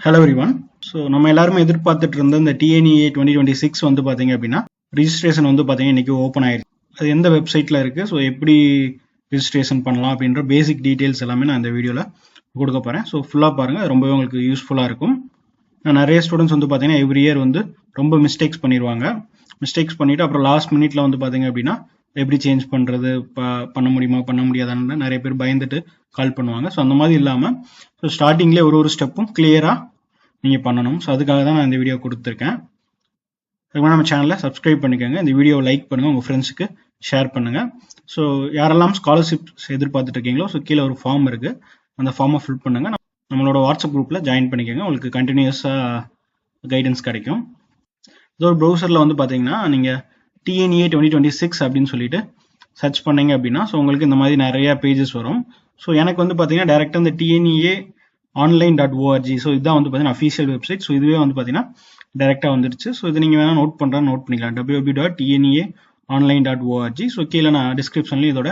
Hello everyone. So நம்ம எல்லாருமே எதிர்பார்த்துட்டு இருந்த இந்த டிஎன்இஏ 2026 வந்து பார்த்தீங்க அப்படின்னா ரிஜிஸ்ட்ரேஷன் வந்து பார்த்தீங்கன்னா இன்னைக்கு ஓப்பன் ஆயிருக்கு. அது எந்த வெப்சைட்டில் இருக்குது, ஸோ எப்படி ரிஜிஸ்ட்ரேஷன் பண்ணலாம் அப்படின்ற பேசிக் டீட்டெயில்ஸ் எல்லாமே நான் இந்த வீடியோவில் கொடுக்க போகிறேன். ஸோ ஃபுல்லாக பாருங்கள், ரொம்பவே உங்களுக்கு யூஸ்ஃபுல்லாக இருக்கும். நிறைய ஸ்டூடெண்ட்ஸ் வந்து பார்த்தீங்கன்னா எவ்ரி இயர் வந்து ரொம்ப மிஸ்டேக்ஸ் பண்ணிடுவாங்க. மிஸ்டேக்ஸ் பண்ணிவிட்டு அப்புறம் லாஸ்ட் மினிட்ல வந்து பார்த்தீங்க அப்படின்னா எப்படி சேஞ்ச் பண்ணுறது, பண்ண முடியுமா பண்ண முடியாதான்னு நிறைய பேர் பயந்துட்டு கால் பண்ணுவாங்க. ஸோ அந்த மாதிரி இல்லாமல் ஸோ ஸ்டார்டிங்லேயே ஒரு ஸ்டெப்பும் கிளியராக நீங்கள் பண்ணணும். ஸோ அதுக்காக தான் நான் இந்த வீடியோ கொடுத்துருக்கேன். அதுக்கு நம்ம சேனலை சப்ஸ்கிரைப் பண்ணிக்கோங்க, இந்த வீடியோவை லைக் பண்ணுங்கள், உங்கள் ஃப்ரெண்ட்ஸுக்கு ஷேர் பண்ணுங்கள். ஸோ யாரெல்லாம் ஸ்காலர்ஷிப்ஸ் எதிர்பார்த்துட்டு இருக்கீங்களோ ஸோ கீழே ஒரு ஃபார்ம் இருக்குது, அந்த ஃபார்மை ஃபில் பண்ணுங்கள். நம்மளோட வாட்ஸ்அப் குரூப்பில் ஜாயின் பண்ணிக்கோங்க, உங்களுக்கு கண்டினியூஸாக கைடன்ஸ் கிடைக்கும். இது ஒரு ப்ரௌசரில் வந்து பார்த்தீங்கன்னா நீங்கள் டிஎன்இஏ 2026 அப்படின்னு சொல்லிட்டு சர்ச் பண்ணீங்க அப்படின்னா ஸோ உங்களுக்கு இந்த மாதிரி நிறைய பேஜஸ் வரும். ஸோ எனக்கு வந்து பார்த்தீங்கன்னா டேரெக்டாக இந்த டிஎன்இஏ online.org, ஸோ இதுதான் வந்து பார்த்தீங்கன்னா அஃபீஷியல் வெப்சைட். ஸோ இதுவே வந்து பார்த்தீங்கன்னா டேரெக்டாக வந்துடுச்சு. ஸோ இது நீங்கள் வேணால் நோட் பண்ணிக்கலாம், www.tneonline.org. ஸோ கீழே நான் டிஸ்கிரிப்ஷன்லேயும் இதோட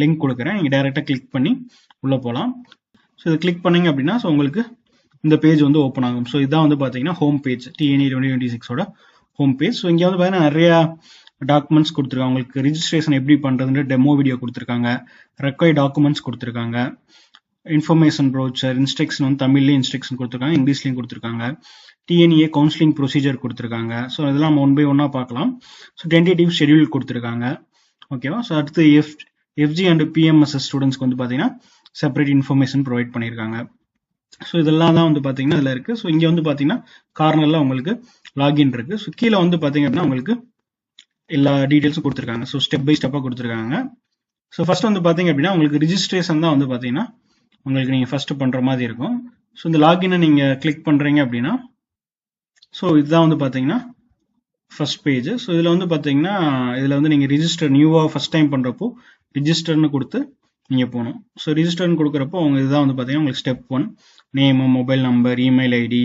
லிங்க் கொடுக்குறேன், நீங்கள் டேரெக்டாக கிளிக் பண்ணி உள்ளே போகலாம். ஸோ இது கிளிக் பண்ணீங்க அப்படின்னா ஸோ உங்களுக்கு இந்த பேஜ் வந்து ஓப்பன் ஆகும். ஸோ இதுதான் வந்து பார்த்தீங்கன்னா ஹோம் பேஜ், டிஎன்இஏ 2026ஓட ஹோம் பேஜ். ஸோ இங்கே வந்து பார்த்தீங்கன்னா நிறையா டாக்குமெண்ட்ஸ் கொடுத்துருக்காங்க. உங்களுக்கு ரிஜிஸ்ட்ரேஷன் எப்படி பண்ணுறதுன்ற டெமோ வீடியோ கொடுத்துருக்காங்க, ரெக்வயர்ட் டாக்குமெண்ட்ஸ் கொடுத்துருக்காங்க, இன்ஃபர்மேஷன் ப்ரோச்சர், இன்ஸ்ட்ரக்ஷன் வந்து தமிழ்லேயும் இன்ஸ்ட்ரக்ஷன் கொடுத்துருக்காங்க, இங்கிலீஷ்லையும் கொடுத்துருக்காங்க, டிஎன்இஏ கவுன்சிலிங் ப்ரொசீஜர் கொடுத்துருக்காங்க. ஸோ இதெல்லாம் நம்ம ஒன் பை ஒன்னாக பார்க்கலாம். ஸோ டென்டேட்டிவ் ஷெடியூல் கொடுத்துருக்காங்க, ஓகேவா. ஸோ அடுத்து எஃப்ஜி அண்ட் பிஎம்எஸ்எஸ் ஸ்டூடெண்ட்ஸ்க்கு வந்து பார்த்தீங்கன்னா செப்பரேட் இன்ஃபர்மேஷன் ப்ரொவைட் பண்ணியிருக்காங்க. ஸோ இதெல்லாம் தான் வந்து பார்த்தீங்கன்னா இதில் இருக்குது. ஸோ இங்கே வந்து பார்த்தீங்கன்னா கார்னரில் உங்களுக்கு லாகின் இருக்குது. ஸோ கீழே வந்து பார்த்தீங்க அப்படின்னா உங்களுக்கு எல்லா டீட்டெயில்ஸும் கொடுத்துருக்காங்க. ஸோ ஸ்டெப் பை ஸ்டெப்பாக கொடுத்துருக்காங்க. ஸோ ஃபர்ஸ்ட் வந்து பார்த்தீங்க அப்படின்னா உங்களுக்கு ரிஜிஸ்ட்ரேஷன் தான் வந்து பார்த்தீங்கன்னா உங்களுக்கு நீங்கள் ஃபர்ஸ்ட் பண்ணுற மாதிரி இருக்கும். ஸோ இந்த லாகினை நீங்கள் கிளிக் பண்ணுறீங்க அப்படின்னா ஸோ இதுதான் வந்து பார்த்தீங்கன்னா ஃபர்ஸ்ட் பேஜ். ஸோ இதில் வந்து பார்த்தீங்கன்னா இதில் வந்து நீங்கள் ரிஜிஸ்டர் நியூவாக ஃபர்ஸ்ட் டைம் பண்ணுறப்போ ரிஜிஸ்டர்னு கொடுத்து நீங்கள் போகணும். ஸோ ரிஜிஸ்டர்னு கொடுக்குறப்போ உங்கள் இதுதான் வந்து பார்த்தீங்கன்னா உங்களுக்கு step 1, name, mobile number, email ID,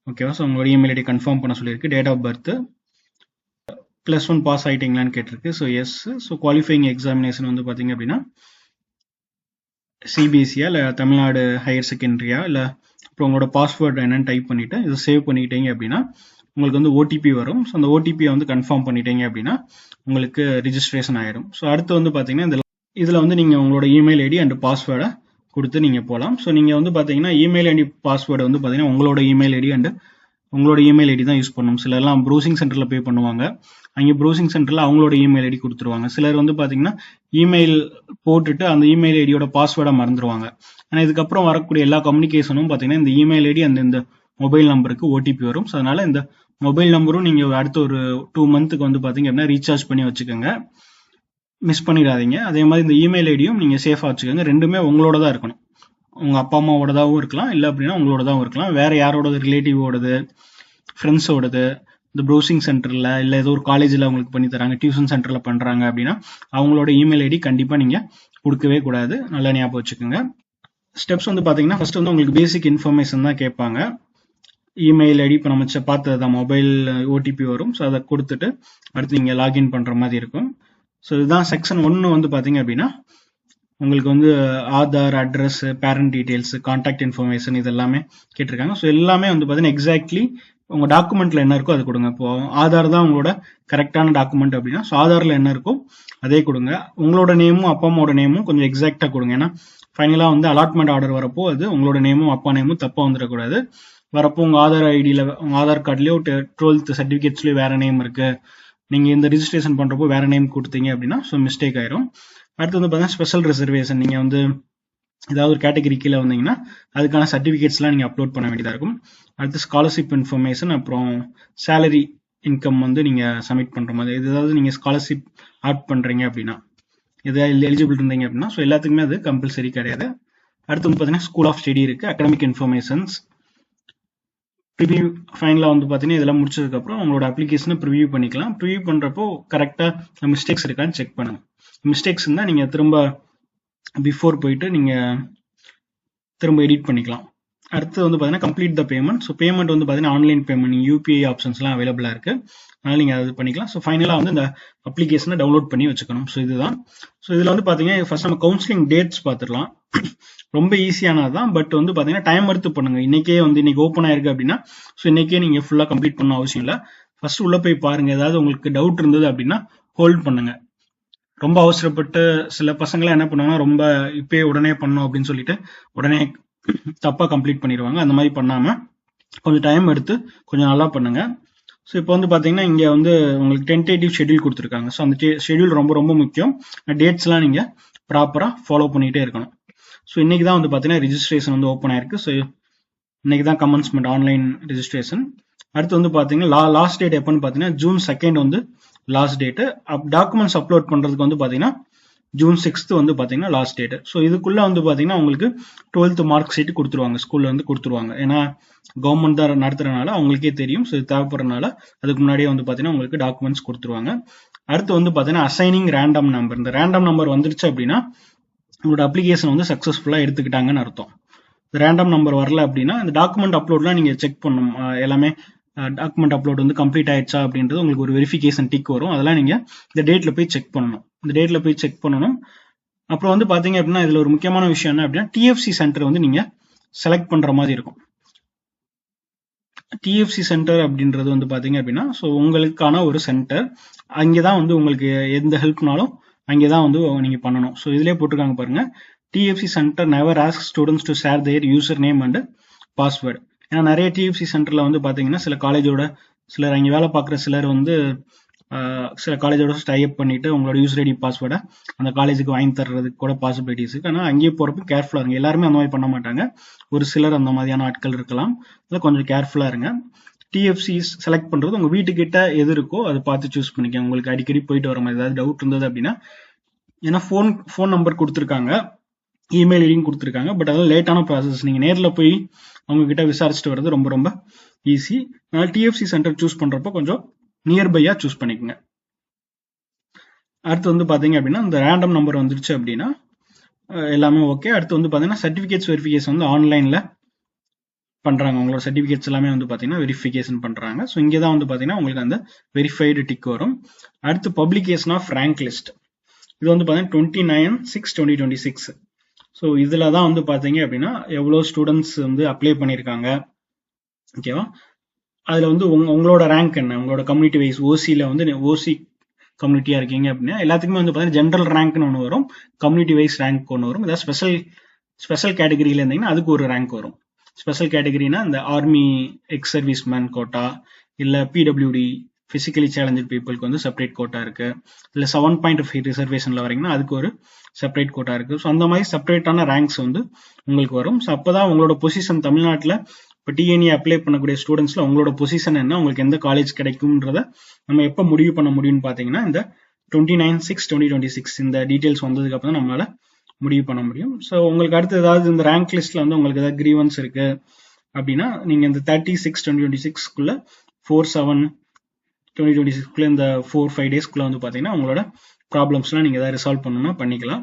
ஓகேவா. ஸோ உங்களோட இமெயில் ஐடி கன்ஃபார்ம் பண்ண சொல்லியிருக்கு, டேட் ஆஃப் பர்த், +1 பாஸ் ஆகிட்டீங்களான்னு கேட்டிருக்கு. So yes. So qualifying examination வந்து பார்த்தீங்க அப்படின்னா சிபிஎஸ்சியா இல்லை தமிழ்நாடு ஹையர் செகண்டரியா, இல்லை அப்புறம் உங்களோட பாஸ்வேர்டு என்னன்னு டைப் பண்ணிவிட்டு இதை சேவ் பண்ணிட்டீங்க அப்படின்னா உங்களுக்கு வந்து ஓடிபி வரும். ஸோ அந்த ஓடிபியை வந்து கன்ஃபார்ம் பண்ணிட்டீங்க அப்படின்னா உங்களுக்கு ரிஜிஸ்ட்ரேஷன் ஆயிடும். ஸோ அடுத்து வந்து பார்த்தீங்கன்னா இதில் வந்து நீங்கள் உங்களோட இமெயில் ஐடி அண்ட் பாஸ்வேர்டை கொடுத்து நீங்கள் போகலாம். ஸோ நீங்கள் வந்து பார்த்தீங்கன்னா இமெயில் ஐடி பாஸ்வேர்டு வந்து பார்த்தீங்கன்னா உங்களோட இமெயில் ஐடி அண்ட் உங்களோட இமெயில் ஐடி தான் யூஸ் பண்ணணும். சிலர்லாம் ப்ரௌசிங் சென்டரில் பே பண்ணுவாங்க, அங்கே ப்ரௌசிங் சென்டரில் அவங்களோட இமெயில் ஐடி கொடுத்துருவாங்க. சிலர் வந்து பார்த்தீங்கன்னா இமெயில் போட்டுட்டு அந்த இமெயில் ஐடியோட பாஸ்வேர்டை மறந்துடுவாங்க. ஆனால் இதுக்கப்புறம் வரக்கூடிய எல்லா கம்யூனிகேஷனும் பார்த்தீங்கன்னா இந்த இமெயில் ஐடி அந்த இந்த மொபைல் நம்பருக்கு ஓடிபி வரும். ஸோ அதனால இந்த மொபைல் நம்பரும் நீங்கள் அடுத்த ஒரு 2 மந்த்துக்கு வந்து பார்த்தீங்க அப்படின்னா ரீசார்ஜ் பண்ணி வச்சுக்கோங்க, மிஸ் பண்ணிடாதீங்க. அதே மாதிரி இந்த இமெயில் ஐடியும் நீங்கள் சேஃபாக வச்சுக்கோங்க. ரெண்டுமே உங்களோட தான் இருக்கணும், உங்கள் அப்பா அம்மாவோடதாகவும் இருக்கலாம், இல்லை அப்படின்னா உங்களோடதாகவும் இருக்கலாம், வேற யாரோடது, ரிலேட்டிவோடது, ஃப்ரெண்ட்ஸோடது, இந்த ப்ரௌசிங் சென்டரில் இல்லை ஏதோ ஒரு காலேஜில் அவங்களுக்கு பண்ணி தராங்க, டியூஷன் சென்டரில் பண்ணுறாங்க அப்படின்னா அவங்களோட இமெயில் ஐடி கண்டிப்பாக நீங்கள் கொடுக்கவே கூடாது, நல்லா ஞாபகம் வச்சுக்கோங்க. ஸ்டெப்ஸ் வந்து பார்த்தீங்கன்னா ஃபர்ஸ்ட் வந்து உங்களுக்கு பேசிக் இன்ஃபர்மேஷன் தான் கேட்பாங்க. இமெயில் ஐடி இப்போ நம்ம பார்த்தது தான், மொபைல் ஓடிபி வரும். ஸோ அதை கொடுத்துட்டு அடுத்து நீங்கள் லாகின் பண்ணுற மாதிரி இருக்கும். ஸோ இதுதான் செக்ஷன் 1 வந்து பார்த்தீங்க அப்படின்னா உங்களுக்கு வந்து Aadhaar, address, parent details, contact information இது எல்லாமே கேட்டிருக்காங்க. ஸோ எல்லாமே வந்து பார்த்தீங்கன்னா எக்ஸாக்ட்லி உங்கள் டாக்குமெண்ட்டில் என்ன இருக்கோ அது கொடுங்க. இப்போ ஆதார் தான் உங்களோட கரெக்டான டாக்குமெண்ட் அப்படின்னா ஸோ ஆதாரில் என்ன இருக்கோ அதே கொடுங்க. உங்களோட நேமும் அப்பா அம்மாவோட நேமும் கொஞ்சம் எக்ஸாக்டாக கொடுங்க. ஏன்னா ஃபைனலாக வந்து அலாட்மெண்ட் ஆர்டர் வரப்போ அது உங்களோட நேமும் அப்பா நேமும் தப்பாக வந்துடக்கூடாது. வரப்போ உங்கள் ஆதார் ஐடியில், உங்கள் ஆதார் கார்ட்லேயோ 12th சர்டிஃபிகேட்ஸ்லேயோ வேறு நேம் இருக்குது, நீங்கள் இந்த ரிஜிஸ்ட்ரேஷன் பண்ணுறப்போ வேறு நேம் கொடுத்தீங்க அப்படின்னா ஸோ மிஸ்டேக் ஆயிரும். அடுத்து வந்து பார்த்தீங்கன்னா ஸ்பெஷல் ரிசர்வேஷன், நீங்கள் வந்து ஏதாவது ஒரு கேட்டகரி கீழே வந்தீங்கன்னா அதுக்கான சர்டிஃபிகேட்ஸ்லாம் நீங்கள் அப்லோட் பண்ண வேண்டியதாக இருக்கும். அடுத்து ஸ்காலர்ஷிப் இன்ஃபர்மேஷன், அப்புறம் சேலரி இன்கம் வந்து நீங்கள் சப்மிட் பண்ணுற மாதிரி. இது ஏதாவது நீங்கள் ஸ்காலர்ஷிப் ஆட் பண்ணுறீங்க அப்படின்னா, எதாவது எலிஜிபிள் இருந்தீங்க அப்படின்னா ஸோ எல்லாத்துக்குமே அது கம்பல்சரி கிடையாது. அடுத்து வந்து பார்த்தீங்கன்னா ஸ்கூல் ஆஃப் ஸ்டடி இருக்குது, அகடமிக் இன்ஃபர்மேஷன்ஸ், ப்ரிவியூ. ஃபைனலாக வந்து பார்த்தீங்கன்னா இதெல்லாம் முடிச்சதுக்கப்புறம் உங்களோட அப்ளிகேஷனை ப்ரிவியூ பண்ணிக்கலாம். ப்ரிவியூ பண்ணுறப்போ கரெக்டாக மிஸ்டேக்ஸ் இருக்கான்னு செக் பண்ணுங்கள். மிஸ்டேக்ஸ் இருந்தால் நீங்கள் திரும்ப பிஃபோர் போயிட்டு நீங்கள் திரும்ப எடிட் பண்ணிக்கலாம். அடுத்து வந்து பார்த்தீங்கன்னா complete the payment. So payment வந்து பார்த்தீங்கன்னா ஆன்லைன் பேமெண்ட் யூபிஐ ஆப்ஷன்ஸ்லாம் அவைலபிளாக இருக்கு. அதனால நீங்கள் அது பண்ணிக்கலாம். ஸோ ஃபைனலாக வந்து இந்த அப்ளிகேஷனை டவுன்லோட் பண்ணி வச்சுக்கணும். ஸோ இதுதான். ஸோ இதில் வந்து பார்த்தீங்கன்னா ஃபர்ஸ்ட் நம்ம கவுன்சிலிங் டேட்ஸ் பார்த்துடலாம். ரொம்ப ஈஸியானது தான். பட் வந்து பார்த்தீங்கன்னா டைம் எடுத்து பண்ணுங்க. இன்னைக்கே வந்து இன்னைக்கு ஓப்பன் ஆயிருக்கு அப்படின்னா ஸோ இன்னைக்கே நீங்கள் ஃபுல்லாக கம்ப்ளீட் பண்ண அவசியம் இல்லை. ஃபர்ஸ்ட் உள்ள போய் பாருங்க. ஏதாவது உங்களுக்கு டவுட் இருந்தது அப்படின்னா ஹோல்ட் பண்ணுங்க. ரொம்ப அவசரப்பட்டு சில பசங்களாம் என்ன பண்ணுவாங்கன்னா ரொம்ப இப்பயே உடனே பண்ணணும் அப்படின்னு சொல்லிட்டு உடனே தப்பா கம்ப்ளீட் பண்ணிடுவாங்க. அந்த மாதிரி பண்ணாம கொஞ்சம் டைம் எடுத்து கொஞ்சம் நல்லா பண்ணுங்க. ஸோ இப்போ வந்து பார்த்தீங்கன்னா இங்கே வந்து உங்களுக்கு டென்டேட்டிவ் ஷெட்யூல் கொடுத்துருக்காங்க. ஸோ அந்த ஷெட்யூல் ரொம்ப ரொம்ப முக்கியம். டேட்ஸ்லாம் நீங்கள் ப்ராப்பராக ஃபாலோ பண்ணிகிட்டே இருக்கணும். ஸோ இன்னைக்கு தான் வந்து பார்த்தீங்கன்னா ரிஜிஸ்ட்ரேஷன் வந்து ஓப்பன் ஆயிருக்கு. ஸோ இன்னைக்கு தான் கமென்ஸ்மெண்ட் ஆன்லைன் ரிஜிஸ்ட்ரேஷன். அடுத்து வந்து பார்த்தீங்கன்னா லாஸ்ட் டேட் எப்போன்னு பார்த்தீங்கன்னா June 2 வந்து லாஸ்ட் டேட்டு. டாக்குமெண்ட்ஸ் அப்லோட் பண்ணுறதுக்கு வந்து பார்த்தீங்கன்னா June 6 வந்து பார்த்தீங்கன்னா லாஸ்ட் டேட். ஸோ இதுக்குள்ள வந்து பார்த்தீங்கன்னா உங்களுக்கு 12th மார்க் ஷீட் கொடுத்துருவாங்க, ஸ்கூல்ல வந்து கொடுத்துருவாங்க. ஏன்னா கவர்மெண்ட் தான் நடத்துறதுனால அவங்களுக்கே தெரியும். ஸோ இது தேவைப்படுறதுனால அதுக்கு முன்னாடியே வந்து பார்த்தீங்கன்னா உங்களுக்கு டாக்குமெண்ட்ஸ் கொடுத்துருவாங்க. அடுத்து வந்து பார்த்தீங்கன்னா அசைனிங் ரேண்டம் நம்பர். இந்த ரேண்டம் நம்பர் வந்துருச்சு அப்படின்னா உங்களோட அப்ளிகேஷன் வந்து சக்ஸஸ்ஃபுல்லாக எடுத்துக்கிட்டாங்கன்னு அர்த்தம். ரேண்டம் நம்பர் வரல அப்படின்னா இந்த டாக்குமெண்ட் அப்லோட்லாம் நீங்கள் செக் பண்ணணும். எல்லாமே டாக்குமெண்ட் அப்லோட் வந்து கம்ப்ளீட் ஆயிடுச்சா அப்படின்றது உங்களுக்கு ஒரு வெரிஃபிகேஷன் டிக் வரும். அதெல்லாம் நீங்கள் இந்த டேட்டில் போய் செக் பண்ணணும். இந்த டேட்டில் போய் செக் பண்ணணும். அப்புறம் வந்து பார்த்தீங்க அப்படின்னா இதில் ஒரு முக்கியமான விஷயம் என்ன அப்படின்னா டிஎஃப்சி சென்டர் வந்து நீங்கள் செலக்ட் பண்ணுற மாதிரி இருக்கும். டிஎஃப்சி சென்டர் அப்படின்றது வந்து பார்த்தீங்க அப்படின்னா ஸோ உங்களுக்கான ஒரு சென்டர். அங்கே தான் வந்து உங்களுக்கு எந்த ஹெல்ப்னாலும் அங்கே தான் வந்து நீங்கள் பண்ணணும். ஸோ இதிலே போட்டிருக்காங்க பாருங்க, DFC centre never ask students to share their user name and password. ஏன்னா நிறைய டிஎஃப்சி சென்டரில் வந்து பார்த்தீங்கன்னா சில காலேஜோட சிலர் அங்கே வேலை பார்க்குற சிலர் வந்து சில காலேஜோட டைப் பண்ணிட்டு உங்களோட யூசர் ஐடி பாஸ்வேர்டை அந்த காலேஜுக்கு வாங்கி தர்றதுக்கு கூட பாசிபிலிட்டிஸ் இருக்கு. ஆனால் அங்கேயே போகிறப்ப கேர்ஃபுல்லாக இருங்க. எல்லாருமே அந்த மாதிரி பண்ண மாட்டாங்க. ஒரு சிலர் அந்த மாதிரியான ஆட்கள் இருக்கலாம். அதில் கொஞ்சம் கேர்ஃபுல்லாக இருங்க. டிஎஃப்சி செலக்ட் பண்ணுறது உங்கள் வீட்டுக்கிட்ட எது இருக்கோ அதை பார்த்து சூஸ் பண்ணிக்கோங்க. உங்களுக்கு அடிக்கடி போயிட்டு வர மாதிரி ஏதாவது டவுட் இருந்தது அப்படின்னா, ஏன்னா ஃபோன் நம்பர் கொடுத்துருக்காங்க, இமெயில் ஐடியும் கொடுத்துருக்காங்க. பட் அதெல்லாம் லேட்டான ப்ராசஸ். நீங்கள் நேரில் போய் அவங்க கிட்ட விசாரிச்சுட்டு வர்றது ரொம்ப ரொம்ப ஈஸி. அதனால் டிஎஃப்சி சென்டர் சூஸ் பண்ணுறப்போ கொஞ்சம் நியர்பையா சூஸ் பண்ணிக்கோங்க. அடுத்து வந்து பார்த்தீங்க அப்படின்னா இந்த ரேண்டம் நம்பர் வந்துருச்சு அப்படின்னா எல்லாமே ஓகே. அடுத்து வந்து பார்த்தீங்கன்னா சர்டிஃபிகேட்ஸ் வெரிஃபிகேஷன் வந்து ஆன்லைனில் பண்ணுறாங்க. உங்களோட சர்டிஃபிகேட்ஸ் எல்லாமே வந்து பார்த்தீங்கன்னா வெரிஃபிகேஷன் பண்ணுறாங்க. ஸோ இங்கே தான் வந்து பார்த்தீங்கன்னா உங்களுக்கு அந்த வெரிஃபைடு டிக் வரும். அடுத்து பப்ளிகேஷன் ஆஃப் ரேங்க் லிஸ்ட். இது வந்து பார்த்தீங்கன்னா 29/6/2026. ஸோ இதில் தான் வந்து பார்த்தீங்க அப்படின்னா எவ்வளோ ஸ்டூடெண்ட்ஸ் வந்து அப்ளை பண்ணியிருக்காங்க, ஓகேவா. அதில் வந்து உங்களோட ரேங்க் என்ன, உங்களோட கம்யூனிட்டி வைஸ் ஓசியில் வந்து ஓசி கம்யூனிட்டியாக இருக்கீங்க அப்படின்னா எல்லாத்துக்குமே வந்து பார்த்தீங்கன்னா ஜென்ரல் ரேங்க்னு ஒன்று வரும், கம்யூனிட்டி வைஸ் ரேங்க் ஒன்று வரும். ஏதாவது ஸ்பெஷல் கேட்டகரியில் இருந்தீங்கன்னா அதுக்கு ஒரு ரேங்க் வரும். ஸ்பெஷல் கேட்டகரினா இந்த army ex service man quota, இல்லை பிடபிள்யூடி ஃபிசிக்கலி சேலஞ்சட் பீப்புளுக்கு வந்து செப்பரேட் கோட்டா இருக்கு. இல்லை 7.5 ரிசர்வேஷனில் வரீங்கன்னா அதுக்கு ஒரு செப்பரேட் கோட்டா இருக்கு. ஸோ அந்த மாதிரி செப்பரேட்டான ரேங்க்ஸ் வந்து உங்களுக்கு வரும். ஸோ அப்போதான் உங்களோட பொசிஷன் தமிழ்நாட்டில் இப்போ டிஎன்ஏ அப்ளை பண்ணக்கூடிய ஸ்டூடெண்ட்ஸ்ல உங்களோட பொசிஷன் என்ன, உங்களுக்கு எந்த காலேஜ் கிடைக்கும்ன்றத நம்ம எப்போ முடிவு பண்ண முடியும்னு பார்த்தீங்கன்னா இந்த 29/6/2026 இந்த டீட்டெயில்ஸ் வந்ததுக்கு அப்புறம் நம்மளால முடிவு பண்ண முடியும். ஸோ உங்களுக்கு அடுத்து ஏதாவது இந்த ரேங்க் லிஸ்ட்ல வந்து உங்களுக்கு ஏதாவது கிரீவன்ஸ் இருக்கு அப்படின்னா நீங்க இந்த 30/6/2026 4/7/2026 இந்த 4-5 டேஸ்க்குள்ள வந்து பாத்தீங்கன்னா உங்களோட ப்ராப்ளம்ஸ்லாம் நீங்க ஏதாவது ரிசால்வ் பண்ணணும்னா பண்ணிக்கலாம்.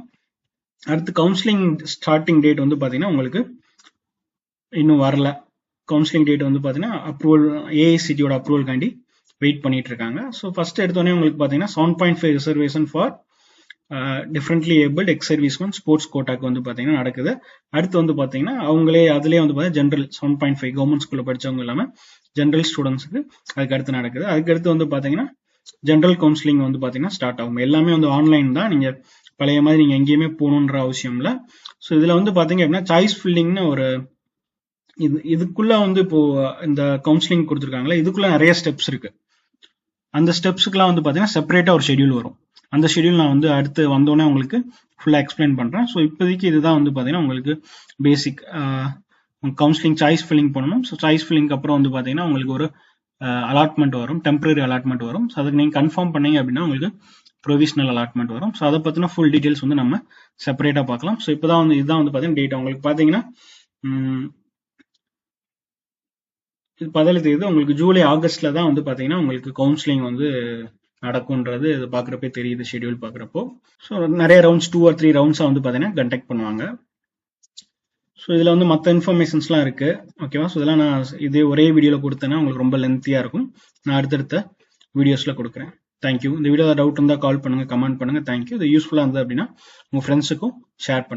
அடுத்து கவுன்சிலிங் ஸ்டார்டிங் டேட் வந்து பாத்தீங்கன்னா உங்களுக்கு இன்னும் வரல. கவுன்சிலிங் டேட் வந்து பாத்தீங்கன்னா அப்ரூவல் ஏஐசிடியோட அப்ரூவல் காண்டி வெயிட் பண்ணிட்டு இருக்காங்க. ஸோ ஃபர்ஸ்ட் எடுத்தோடனே உங்களுக்கு பாத்தீங்கன்னா 7.5 reservation for differently abled ex serviceman sports கோட்டாக்கு வந்து பார்த்தீங்கன்னா நடக்குது. அடுத்து வந்து பார்த்தீங்கன்னா அவங்களே அதிலே வந்து பார்த்தீங்கன்னா ஜென்ரல் 7.5 கவர்மெண்ட் ஸ்கூலில் படித்தவங்க இல்லாமல் ஜென்ரல் ஸ்டூடெண்ட்ஸுக்கு அதுக்கு அடுத்து நடக்குது. அதுக்கடுத்து வந்து பார்த்தீங்கன்னா ஜென்ரல் கவுன்சிலிங் வந்து பார்த்தீங்கன்னா ஸ்டார்ட் ஆகும். எல்லாமே வந்து ஆன்லைன் தான். நீங்கள் பழைய மாதிரி நீங்கள் எங்கேயுமே போகணுன்ற அவசியம் இல்லை. ஸோ இதில் வந்து பார்த்தீங்க அப்படின்னா சாய்ஸ் ஃபில்லிங்னு ஒரு இதுக்குள்ள வந்து இப்போ இந்த கவுன்சிலிங் கொடுத்துருக்காங்களே இதுக்குள்ள நிறைய ஸ்டெப்ஸ் இருக்கு. அந்த ஸ்டெப்ஸுக்குலாம் வந்து பார்த்தீங்கன்னா செப்பரேட்டாக ஒரு ஷெடியூல் வரும். அந்த ஷெடியூல் நான் வந்து அடுத்து வந்தோடனே உங்களுக்கு ஃபுல்லாக எக்ஸ்பிளைன் பண்ணுறேன். ஸோ இப்போதைக்கு இதுதான் வந்து பார்த்தீங்கன்னா உங்களுக்கு பேசிக் கவுன்சிலிங் சாய்ஸ் ஃபில்லிங் பண்ணணும். ஸோ சாய்ஸ் ஃபில்லிங்க்கு அப்புறம் வந்து பார்த்தீங்கன்னா உங்களுக்கு ஒரு அலாட்மெண்ட் வரும், டெம்பரரி அலாட்மெண்ட் வரும். ஸோ அதுக்கு நீங்கள் கன்ஃபார்ம் பண்ணீங்க அப்படின்னா உங்களுக்கு ப்ரொவிஷனல் அலாட்மெண்ட் வரும். ஸோ அதை பற்றின ஃபுல் டீட்டெயில்ஸ் வந்து நம்ம செப்பரேட்டாக பார்க்கலாம். ஸோ இப்போ தான் வந்து இதுதான் வந்து பார்த்தீங்கன்னா டேட்டா உங்களுக்கு பார்த்தீங்கன்னா 17 உங்களுக்கு ஜூலை ஆகஸ்ட்ல தான் வந்து பார்த்தீங்கன்னா உங்களுக்கு கவுன்சிலிங் வந்து நடக்கும்ன்றது இது பார்க்குறப்பே தெரியுது ஷெடியூல் பார்க்குறப்போ. ஸோ நிறைய ரவுண்ட்ஸ் 2 or 3 ரவுண்ட்ஸாக வந்து பார்த்தீங்கன்னா கண்டக்ட் பண்ணுவாங்க. ஸோ இதில் வந்து மற்ற இன்ஃபர்மேஷன்ஸ்லாம் இருக்குது. ஓகேவா? ஸோ இதெல்லாம் நான் இதே ஒரே வீடியோவில் கொடுத்தேன்னா உங்களுக்கு ரொம்ப லென்த்தியாக இருக்கும். நான் அடுத்தடுத்த வீடியோஸில் கொடுக்குறேன். தேங்க்யூ. இந்த வீடியோவில் டவுட் இருந்தால் கால் பண்ணுங்கள், கமெண்ட் பண்ணுங்கள். தேங்க்யூ. இது யூஸ்ஃபுல்லாக இருந்தது அப்படின்னா உங்கள் ஃப்ரெண்ட்ஸுக்கும் ஷேர் பண்ணுங்கள்.